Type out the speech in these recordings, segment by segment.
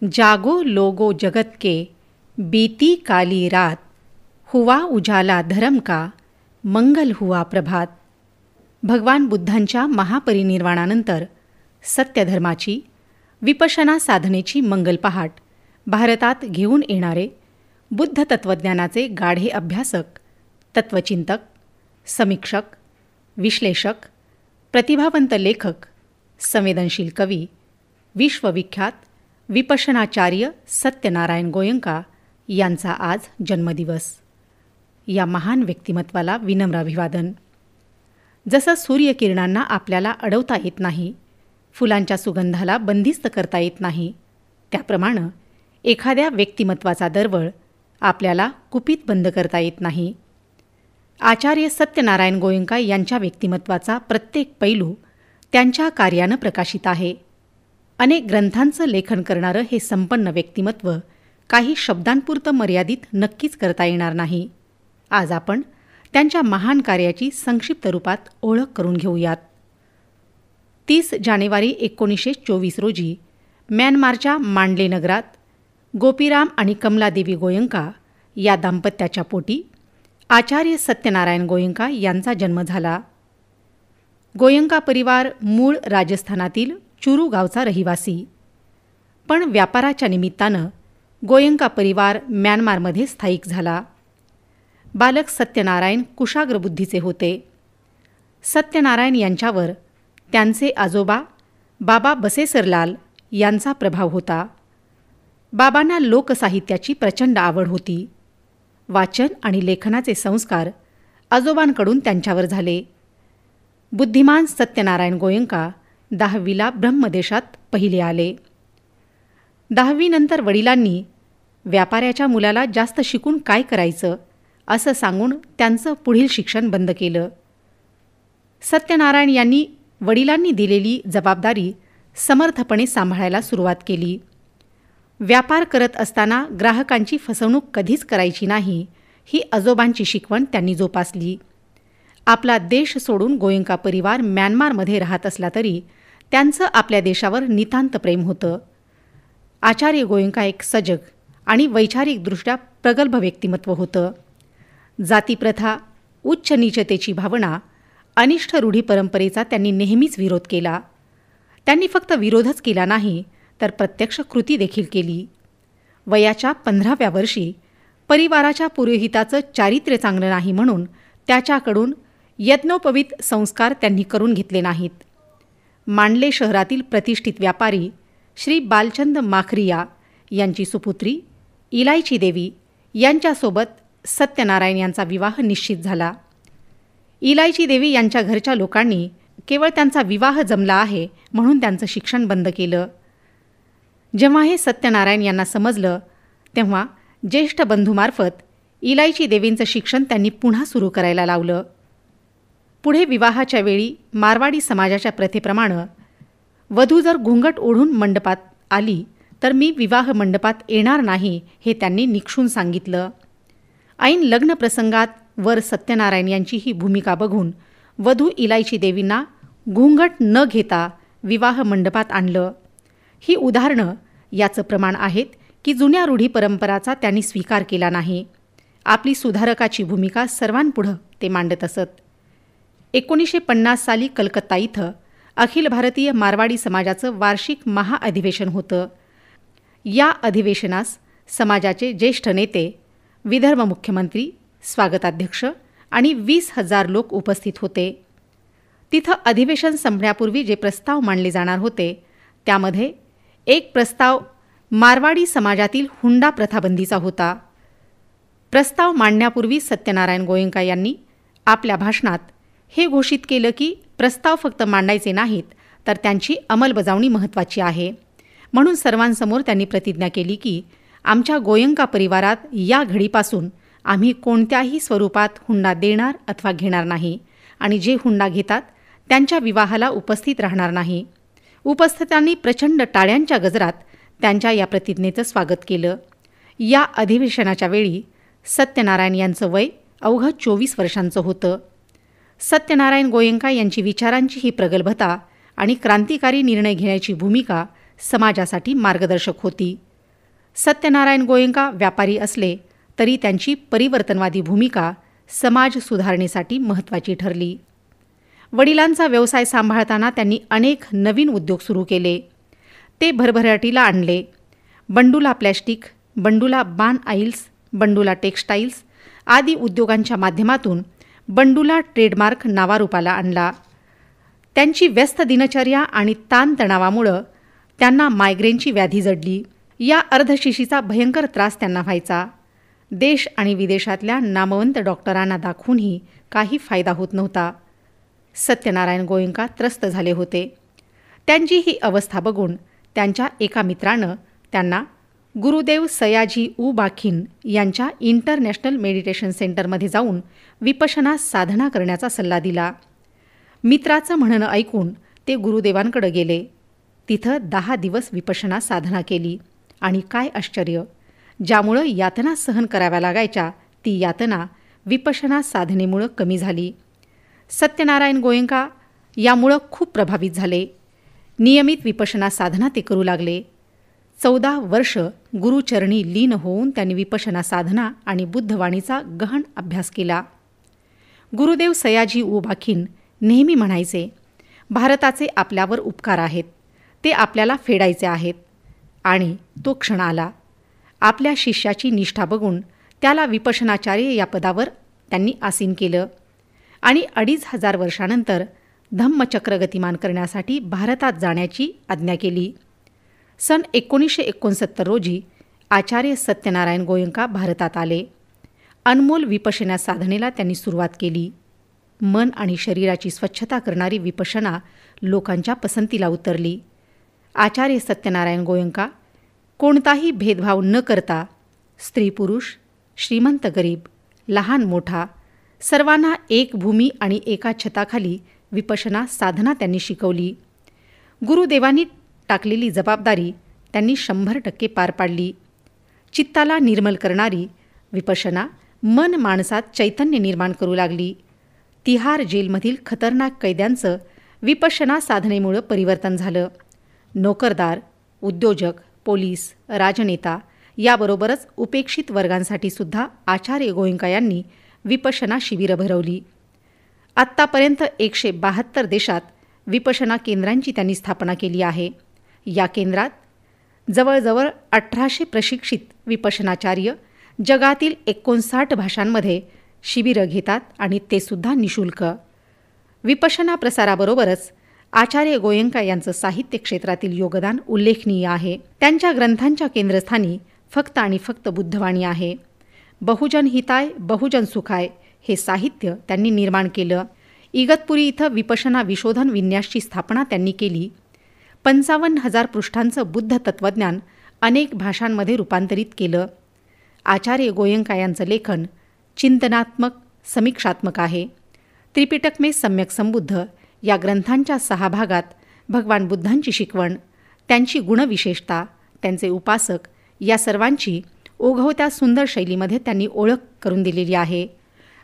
जागो लोगो जगत के, बीती काली रात, हुआ उजाला धर्म का, मंगल हुआ प्रभात. भगवान बुद्धांच्या महापरिनिर्वाणानंतर सत्यधर्माची, विपश्यना साधनेची मंगल पहाट भारतात घेऊन येणारे बुद्ध तत्त्वज्ञानाचे गाढे अभ्यासक, तत्त्वचिंतक, समीक्षक, विश्लेषक, प्रतिभावंत लेखक, संवेदनशील कवी, विश्वविख्यात विपश्यनाचार्य सत्यनारायण गोयंका यांचा आज जन्मदिवस. या महान व्यक्तिमत्वाला विनम्र अभिवादन. जसं सूर्यकिरणांना आपल्याला अडवता येत नाही, फुलांच्या सुगंधाला बंदिस्त करता येत नाही, त्याप्रमाणे एखाद्या व्यक्तिमत्वाचा दरवळ आपल्याला कुपीत बंद करता येत नाही. आचार्य सत्यनारायण गोयंका यांच्या व्यक्तिमत्वाचा प्रत्येक पैलू त्यांच्या कार्यानं प्रकाशित आहे. अनेक ग्रंथांचं लेखन करणारं हे संपन्न व्यक्तिमत्व काही शब्दांपुरतं मर्यादित नक्कीच करता येणार नाही. आज आपण त्यांच्या महान कार्याची संक्षिप्त रूपात ओळख करून घेऊयात. 30 जानेवारी 1924 रोजी म्यानमारच्या मांडले नगरात गोपीराम आणि कमलादेवी गोयंका या दाम्पत्याच्या पोटी आचार्य सत्यनारायण गोयंका यांचा जन्म झाला. गोयंका परिवार मूळ राजस्थानातील चुरू गावचा रहिवासी, पण व्यापाराच्या निमित्तानं गोयंका परिवार म्यानमारमध्ये स्थायिक झाला. बालक सत्यनारायण कुशाग्र बुद्धीचे होते. सत्यनारायण यांच्यावर त्यांचे आजोबा बाबा बसेसरलाल यांचा प्रभाव होता. बाबांना लोकसाहित्याची प्रचंड आवड होती. वाचन आणि लेखनाचे संस्कार आजोबांकडून त्यांच्यावर झाले. बुद्धिमान सत्यनारायण गोयंका 10वीला ब्रह्मदेशात पहिले आले. 10वी नंतर वडिलांनी व्यापाऱ्याच्या मुलाला जास्त शिकून काय करायचं असं सांगून त्यांचं पुढील शिक्षण बंद केलं. सत्यनारायण यांनी वडिलांनी दिलेली जबाबदारी समर्थपणे सांभाळायला सुरुवात केली. व्यापार करत असताना ग्राहकांची फसवणूक कधीच करायची नाही, ही आजोबांची शिकवण त्यांनी जोपासली. आपला देश सोडून गोयंका परिवार म्यानमारमध्ये राहत असला तरी त्यांचं आपल्या देशावर नितांत प्रेम होतं. आचार्य गोयंका एक सजग आणि वैचारिकदृष्ट्या प्रगल्भ व्यक्तिमत्व होतं. जातीप्रथा, उच्च नीचतेची भावना, अनिष्ट रूढी परंपरेचा त्यांनी नेहमीच विरोध केला. त्यांनी फक्त विरोधच केला नाही, तर प्रत्यक्ष कृती देखील केली. वयाच्या 15व्या वर्षी परिवाराच्या पुरोहिताचं चारित्र्य चांगलं नाही म्हणून त्याच्याकडून यज्ञोपवीत संस्कार त्यांनी करून घेतले नाहीत. मांडले शहरातील प्रतिष्ठित व्यापारी श्री बालचंद माखरिया यांची सुपुत्री इलायची देवी यांच्यासोबत सत्यनारायण यांचा विवाह निश्चित झाला. इलायची देवी यांच्या घरच्या लोकांनी केवळ त्यांचा विवाह जमला आहे म्हणून त्यांचं शिक्षण बंद केलं. जेव्हा हे सत्यनारायण यांना समजलं तेव्हा ज्येष्ठ बंधूमार्फत इलायची देवींचं शिक्षण त्यांनी पुन्हा सुरू करायला लावलं. पुढे विवाहाच्या वेळी मारवाडी समाजाच्या प्रथेप्रमाणे वधू जर घुंगट ओढून मंडपात आली तर मी विवाह मंडपात येणार नाही, हे त्यांनी निक्षून सांगितलं. ऐन लग्न प्रसंगात वर सत्यनारायण यांची ही भूमिका बघून वधू इलायची देवींना घुंगट न घेता विवाह मंडपात आणलं. ही उदाहरणं याचं प्रमाण आहेत की जुन्या रूढी परंपराचा त्यांनी स्वीकार केला नाही. आपली सुधारकाची भूमिका सर्वांपुढं ते मांडत असत. 1950 साली कलकत्ता इथं अखिल भारतीय मारवाडी समाजाचं वार्षिक महाअधिवेशन होतं. या अधिवेशनास समाजाचे ज्येष्ठ नेते, विदर्भ मुख्यमंत्री, स्वागताध्यक्ष आणि 20,000 लोक उपस्थित होते. तिथं अधिवेशन संपण्यापूर्वी जे प्रस्ताव मांडले जाणार होते त्यामध्ये एक प्रस्ताव मारवाडी समाजातील हुंडा प्रथाबंदीचा होता. प्रस्ताव मांडण्यापूर्वी सत्यनारायण गोयंका यांनी आपल्या भाषणात हे घोषित केलं की प्रस्ताव फक्त मांडायचे नाहीत, तर त्यांची अंमलबजावणी महत्त्वाची आहे. म्हणून सर्वांसमोर त्यांनी प्रतिज्ञा केली की आमच्या गोयंका परिवारात या घडीपासून आम्ही कोणत्याही स्वरूपात हुंडा देणार अथवा घेणार नाही आणि जे हुंडा घेतात त्यांच्या विवाहाला उपस्थित राहणार नाही. उपस्थितांनी प्रचंड टाळ्यांच्या गजरात त्यांच्या या प्रतिज्ञेचं स्वागत केलं. या अधिवेशनाच्या वेळी सत्यनारायण यांचं वय अवघं 24 वर्षांचं होतं. सत्यनारायण गोयंका यांची विचारांची ही प्रगल्भता आणि क्रांतिकारी निर्णय घेण्याची भूमिका समाजासाठी मार्गदर्शक होती. सत्यनारायण गोयंका व्यापारी असले तरी त्यांची परिवर्तनवादी भूमिका समाज सुधारणेसाठी महत्त्वाची ठरली. वडिलांचा व्यवसाय सांभाळताना त्यांनी अनेक नवीन उद्योग सुरू केले. ते भरभराटीला आणले. बंडुला प्लॅस्टिक, बंडुला बान आईल्स, बंडुला टेक्स्टाईल्स आदी उद्योगांच्या माध्यमातून बंडुला ट्रेडमार्क नावारूपाला आणला. त्यांची व्यस्त दिनचर्या आणि ताणतणावामुळं त्यांना मायग्रेनची व्याधी जडली. या अर्धशिशीचा भयंकर त्रास त्यांना व्हायचा. देश आणि विदेशातल्या नामवंत डॉक्टरांना दाखवूनही काही फायदा होत नव्हता. सत्यनारायण गोयंका त्रस्त झाले होते. त्यांची ही अवस्था बघून त्यांच्या एका मित्रानं त्यांना गुरुदेव सयाजी ऊ बाखिन यांच्या इंटरनॅशनल मेडिटेशन सेंटरमध्ये जाऊन विपश्यना साधना करण्याचा सल्ला दिला. मित्राचं म्हणणं ऐकून ते गुरुदेवांकडे गेले. तिथं 10 दिवस विपश्यना साधना केली आणि काय आश्चर्य, ज्यामुळं यातना सहन कराव्या लागायच्या ती यातना विपश्यना साधनेमुळं कमी झाली. सत्यनारायण गोयंका यामुळं खूप प्रभावित झाले. नियमित विपश्यना साधना ते करू लागले. 14 वर्ष गुरुचरणी लीन होऊन त्यांनी विपश्यना साधना आणि बुद्धवाणीचा गहन अभ्यास केला. गुरुदेव सयाजी ऊ बाखिन नेहमी म्हणायचे, भारताचे आपल्यावर उपकार आहेत, ते आपल्याला फेडायचे आहेत. आणि तो क्षण आला. आपल्या शिष्याची निष्ठा बघून त्याला विपश्यनाचार्य या पदावर त्यांनी आसीन केलं आणि 2500 वर्षानंतर धम्मचक्र गतिमान करण्यासाठी भारतात जाण्याची आज्ञा केली. सन 1969 रोजी आचार्य सत्यनारायण गोयंका भारतात आले. अनमोल विपश्यना साधनेला त्यांनी सुरुवात केली. मन आणि शरीराची स्वच्छता करणारी विपश्यना लोकांच्या पसंतीला उतरली. आचार्य सत्यनारायण गोयंका कोणताही भेदभाव न करता स्त्री पुरुष, श्रीमंत गरीब, लहान मोठा सर्वांना एक भूमी आणि एका छताखाली विपश्यना साधना त्यांनी शिकवली. गुरुदेवांनी टाकलेली जबाबदारी त्यांनी 100% पार पाडली. चित्ताला निर्मल करणारी विपश्यना मन माणसात चैतन्य निर्माण करू लागली. तिहार जेलमधील खतरनाक कैद्यांचं विपश्यना साधनेमुळं परिवर्तन झालं. नोकरदार, उद्योजक, पोलीस, राजनेता याबरोबरच उपेक्षित वर्गांसाठी सुद्धा आचार्य गोयंका यांनी विपश्यना शिबिरं भरवली. आत्तापर्यंत 172 देशात विपश्यना केंद्रांची त्यांनी स्थापना केली आहे. या केंद्रात जवळजवळ 1800 प्रशिक्षित विपश्यनाचार्य जगातील 59 भाषांमध्ये शिबिरं घेतात आणि ते सुद्धा निशुल्क. विपश्यना प्रसाराबरोबरच आचार्य गोयंका यांचं साहित्य क्षेत्रातील योगदान उल्लेखनीय आहे. त्यांच्या ग्रंथांच्या केंद्रस्थानी फक्त आणि फक्त बुद्धवाणी आहे. बहुजन हिताय बहुजन सुखाय हे साहित्य त्यांनी निर्माण केलं. इगतपुरी इथं विपश्यना विशोधन विन्यासची स्थापना त्यांनी केली. 55,000 पृष्ठांचं बुद्ध तत्त्वज्ञान अनेक भाषांमध्ये रूपांतरित केलं. आचार्य गोयंका यांचं लेखन चिंतनात्मक, समीक्षात्मक आहे. त्रिपिटक में सम्यक संबुद्ध या ग्रंथांच्या 6 भागात भगवान बुद्धांची शिकवण, त्यांची गुणविशेषता, त्यांचे उपासक या सर्वांची ओघवत्या सुंदर शैलीमध्ये त्यांनी ओळख करून दिलेली आहे.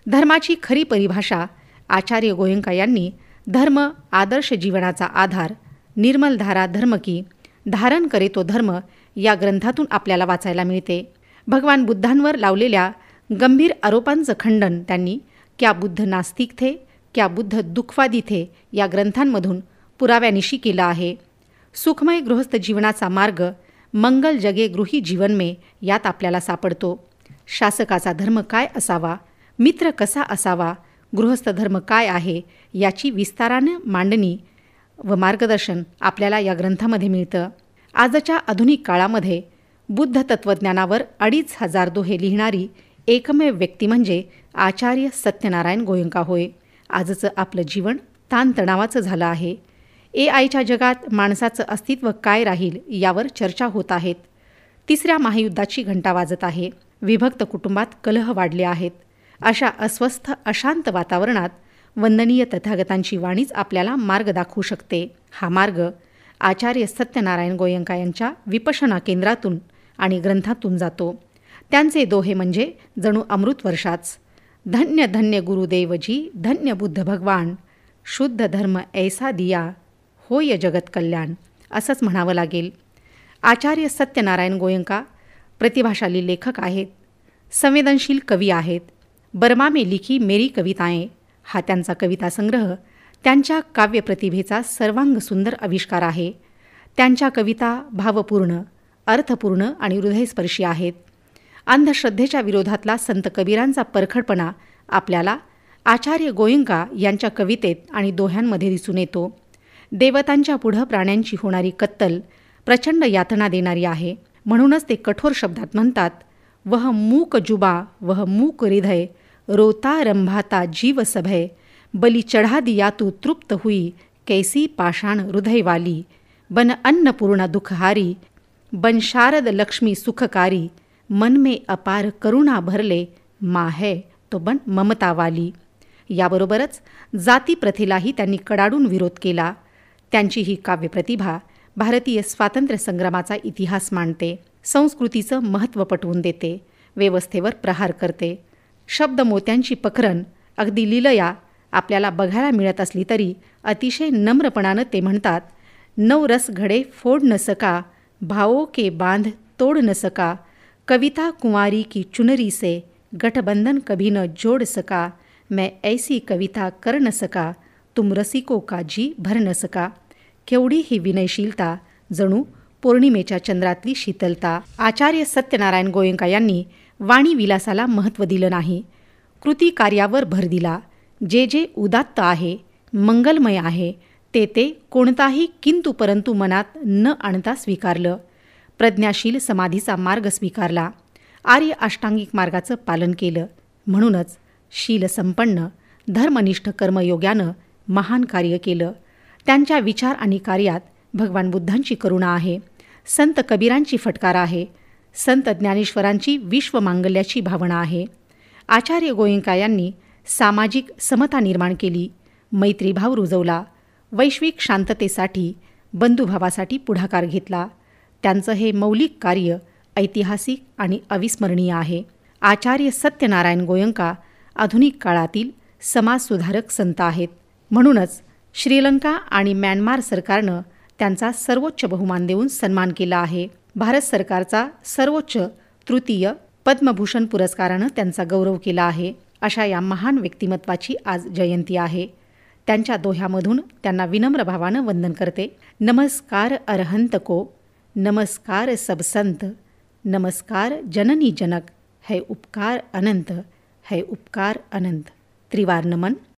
धर्माची खरी परिभाषा आचार्य गोयंका यांनी धर्म आदर्श जीवनाचा आधार, निर्मल धारा धर्म की, धारण करे तो धर्म या ग्रंथातून आपल्याला वाचायला मिळते. भगवान बुद्धांवर लावलेल्या गंभीर आरोपांचं खंडन त्यांनी क्या बुद्ध नास्तिक थे, क्या बुद्ध दुःखवादी थे या ग्रंथांमधून पुराव्यानिशी केला आहे. सुखमय गृहस्थ जीवनाचा मार्ग मंगल जगे गृही जीवन में यात आपल्याला सापडतो. शासकाचा धर्म काय असावा, मित्र कसा असावा, गृहस्थ धर्म काय आहे याची विस्ताराने मांडणी व मार्गदर्शन आपल्याला या ग्रंथामध्ये मिळतं. आजच्या आधुनिक काळामध्ये बुद्ध तत्त्वज्ञानावर 2500 दोहे लिहिणारी एकमेव व्यक्ती म्हणजे आचार्य सत्यनारायण गोयंका होय. आजचं आपलं जीवन ताणतणावाचं झालं आहे. AIच्या जगात माणसाचं अस्तित्व काय राहील यावर चर्चा होत आहेत. 3ऱ्या महायुद्धाची घंटा वाजत आहे. विभक्त कुटुंबात कलह वाढले आहेत. अशा अस्वस्थ अशांत वातावरणात वंदनीय तथागतांची वाणीच आपल्याला मार्ग दाखवू शकते. हा मार्ग आचार्य सत्यनारायण गोयंका यांच्या विपश्यना केंद्रातून आणि ग्रंथातून जातो. त्यांचे दोहे म्हणजे जणू अमृत वर्षाच. धन्य धन्य गुरुदेवजी, धन्य बुद्ध भगवान, शुद्ध धर्म ऐसा दिया, होय जगत कल्याण असंच म्हणावं लागेल. आचार्य सत्यनारायण गोयंका प्रतिभाशाली लेखक आहेत, संवेदनशील कवी आहेत. बर्मा में लिखी मेरी कविताएं हा त्यांचा कविता संग्रह त्यांच्या काव्यप्रतिभेचा सर्वांग सुंदर आविष्कार आहे. त्यांच्या कविता भावपूर्ण, अर्थपूर्ण आणि हृदयस्पर्शी आहेत. अंधश्रद्धेच्या विरोधातला संत कबीरांचा परखडपणा आपल्याला आचार्य गोयंका यांच्या कवितेत आणि दोह्यांमध्ये दिसून येतो. देवतांच्या पुढं प्राण्यांची होणारी कत्तल प्रचंड यातना देणारी आहे. म्हणूनच ते कठोर शब्दात म्हणतात, वह मूक जुबा वह मूक हृदय रोता रंभाता जीव सभय बली चढ़ा दिया तू तृप्त हुई कैसी पाषाण हृदयवाली बन अन्नपूर्णा दुखहारी बन शारद लक्ष्मी सुखकारी मन में अपार करुणा भरले माँ है तो बन ममतावाली. याबरोबरच जातीप्रथेलाही त्यांनी कडाडून विरोध केला. त्यांची ही काव्यप्रतिभा भारतीय स्वातंत्र्य संग्रामाचा इतिहास मांडते, संस्कृतीचं महत्त्व पटवून देते, व्यवस्थेवर प्रहार करते. शब्दमोत्यांची पखरण अगदी लीलया आपल्याला बघायला मिळत असली तरी अतिशय नम्रपणानं ते म्हणतात, नव रस घडे फोड न सका भावों के बांध तोड न सका कविता कुंवारी की चुनरी से गठबंधन कभी न जोड़ सका मैं ऐसी कविता कर न सका तुम रसिको का जी भर न सका. केवढी ही विनयशीलता, जणू पौर्णिमेच्या चंद्रातली शीतलता. आचार्य सत्यनारायण गोयंका यांनी वाणी विलासाला महत्त्व दिलं नाही, कृती कार्यावर भर दिला. जे जे उदात्त आहे, मंगलमय आहे ते कोणताही किंतु परंतु मनात न आणता स्वीकारलं. प्रज्ञाशील समाधीचा मार्ग स्वीकारला. आर्य अष्टांगिक मार्गाचं पालन केलं. म्हणूनच शीलसंपन्न धर्मनिष्ठ कर्मयोग्यानं महान कार्य केलं. त्यांच्या विचार आणि कार्यात भगवान बुद्धांची करुणा आहे, संत कबीरांची फटकार आहे, संत ज्ञानेश्वरांची विश्वमांगल्याची भावना आहे. आचार्य गोयंका यांनी सामाजिक समता निर्माण केली, मैत्रीभाव रुजवला, वैश्विक शांततेसाठी, बंधुभावासाठी पुढाकार घेतला. त्यांचं हे मौलिक कार्य ऐतिहासिक आणि अविस्मरणीय आहे. आचार्य सत्यनारायण गोयंका आधुनिक काळातील समाजसुधारक संत आहेत. म्हणूनच श्रीलंका आणि म्यानमार सरकारनं त्यांचा सर्वोच्च बहुमान देऊन सन्मान केला आहे. भारत सरकारचा सर्वोच्च तृतीय पद्मभूषण पुरस्कारानं त्यांचा गौरव केला आहे. अशा या महान व्यक्तिमत्वाची आज जयंती आहे. त्यांच्या दोह्यामधून त्यांना विनम्र भावानं वंदन करते. नमस्कार अरहंत को, नमस्कार सब संत, नमस्कार जननी जनक, है उपकार अनंत, है उपकार अनंत. त्रिवार नमन.